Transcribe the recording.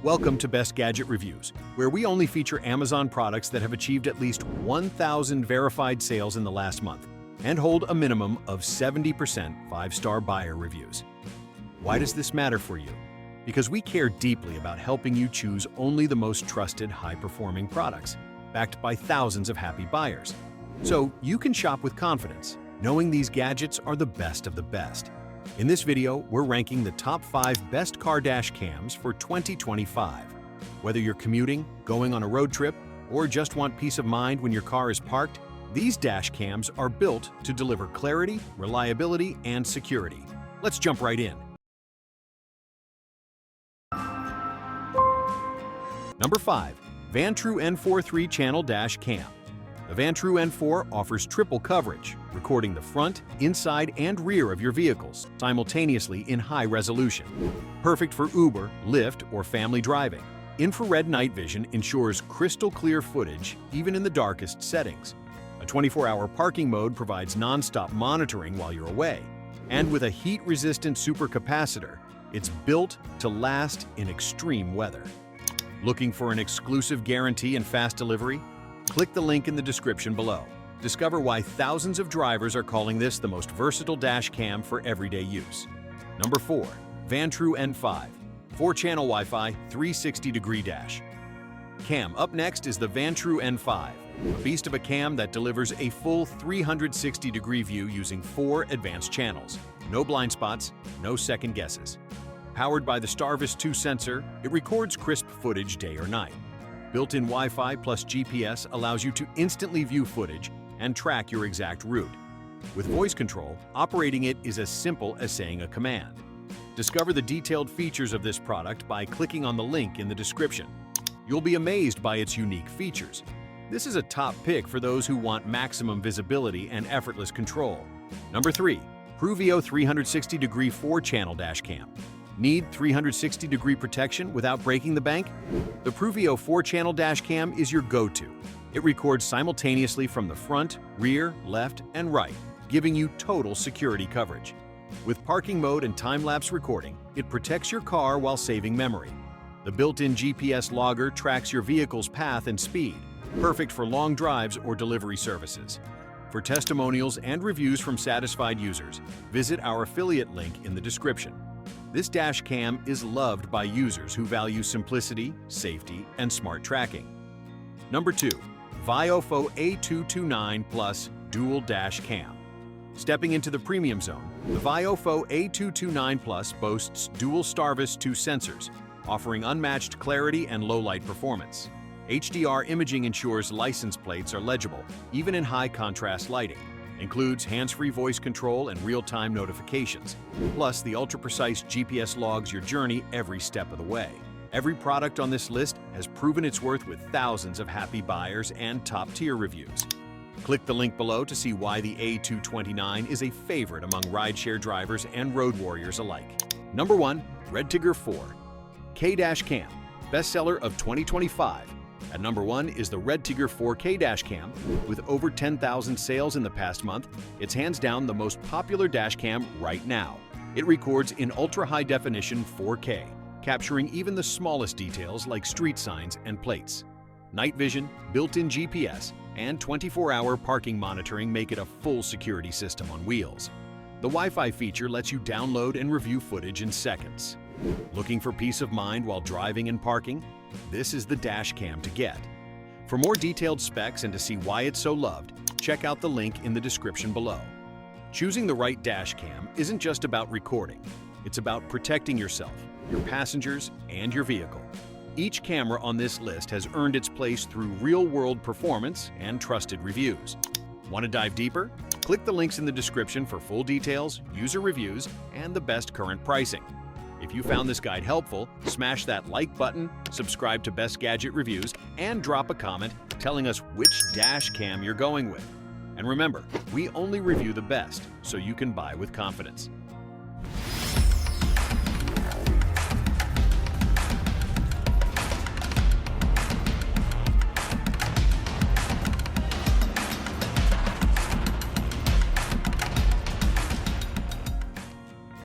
Welcome to Best Gadget Reviews, where we only feature Amazon products that have achieved at least 1,000 verified sales in the last month and hold a minimum of 70% five-star buyer reviews. Why does this matter for you? Because we care deeply about helping you choose only the most trusted, high-performing products, backed by thousands of happy buyers. So you can shop with confidence, knowing these gadgets are the best of the best. In this video, we're ranking the top 5 best car dash cams for 2025. Whether you're commuting, going on a road trip, or just want peace of mind when your car is parked, these dash cams are built to deliver clarity, reliability, and security. Let's jump right in. Number 5. Vantrue N4 3-channel dash cam. The Vantrue N4 offers triple coverage, recording the front, inside, and rear of your vehicles simultaneously in high resolution. Perfect for Uber, Lyft, or family driving. Infrared night vision ensures crystal clear footage even in the darkest settings. A 24-hour parking mode provides non-stop monitoring while you're away. And with a heat-resistant supercapacitor, it's built to last in extreme weather. Looking for an exclusive guarantee and fast delivery? Click the link in the description below. Discover why thousands of drivers are calling this the most versatile dash cam for everyday use. Number 4. Vantrue N5 4-channel Wi-Fi 360-degree dash cam. Up next is the Vantrue N5, a beast of a cam that delivers a full 360-degree view using 4 advanced channels. No blind spots, no second guesses. Powered by the Starvis 2 sensor, it records crisp footage day or night. Built-in Wi-Fi plus GPS allows you to instantly view footage and track your exact route. With voice control, operating it is as simple as saying a command. Discover the detailed features of this product by clicking on the link in the description. You'll be amazed by its unique features. This is a top pick for those who want maximum visibility and effortless control. Number 3. PRUVEEO 360-degree 4-channel dash cam. Need 360-degree protection without breaking the bank? The PRUVEEO 4-channel dash cam is your go-to. It records simultaneously from the front, rear, left, and right, giving you total security coverage. With parking mode and time-lapse recording, it protects your car while saving memory. The built-in GPS logger tracks your vehicle's path and speed, perfect for long drives or delivery services. For testimonials and reviews from satisfied users, visit our affiliate link in the description. This dash cam is loved by users who value simplicity, safety, and smart tracking. Number 2. VIOFO A229 Plus Dual Dash Cam. Stepping into the premium zone, the VIOFO A229 Plus boasts dual Starvis 2 sensors, offering unmatched clarity and low-light performance. HDR imaging ensures license plates are legible, even in high-contrast lighting. Includes hands-free voice control and real-time notifications. Plus, the ultra-precise GPS logs your journey every step of the way. Every product on this list has proven its worth with thousands of happy buyers and top-tier reviews. Click the link below to see why the A229 is a favorite among rideshare drivers and road warriors alike. Number 1. REDTIGER 4 K-Dash Cam, bestseller of 2025. At number 1 is the REDTIGER 4K dash cam. With over 10,000 sales in the past month, it's hands down the most popular dash cam right now. It records in ultra-high definition 4K, capturing even the smallest details like street signs and plates. Night vision, built-in GPS, and 24-hour parking monitoring make it a full security system on wheels. The Wi-Fi feature lets you download and review footage in seconds. Looking for peace of mind while driving and parking? This is the dash cam to get. For more detailed specs and to see why it's so loved, check out the link in the description below. Choosing the right dash cam isn't just about recording. It's about protecting yourself, your passengers, and your vehicle. Each camera on this list has earned its place through real-world performance and trusted reviews. Want to dive deeper? Click the links in the description for full details, user reviews, and the best current pricing. If you found this guide helpful, smash that like button, subscribe to Best Gadget Reviews, and drop a comment telling us which dash cam you're going with. And remember, we only review the best, so you can buy with confidence.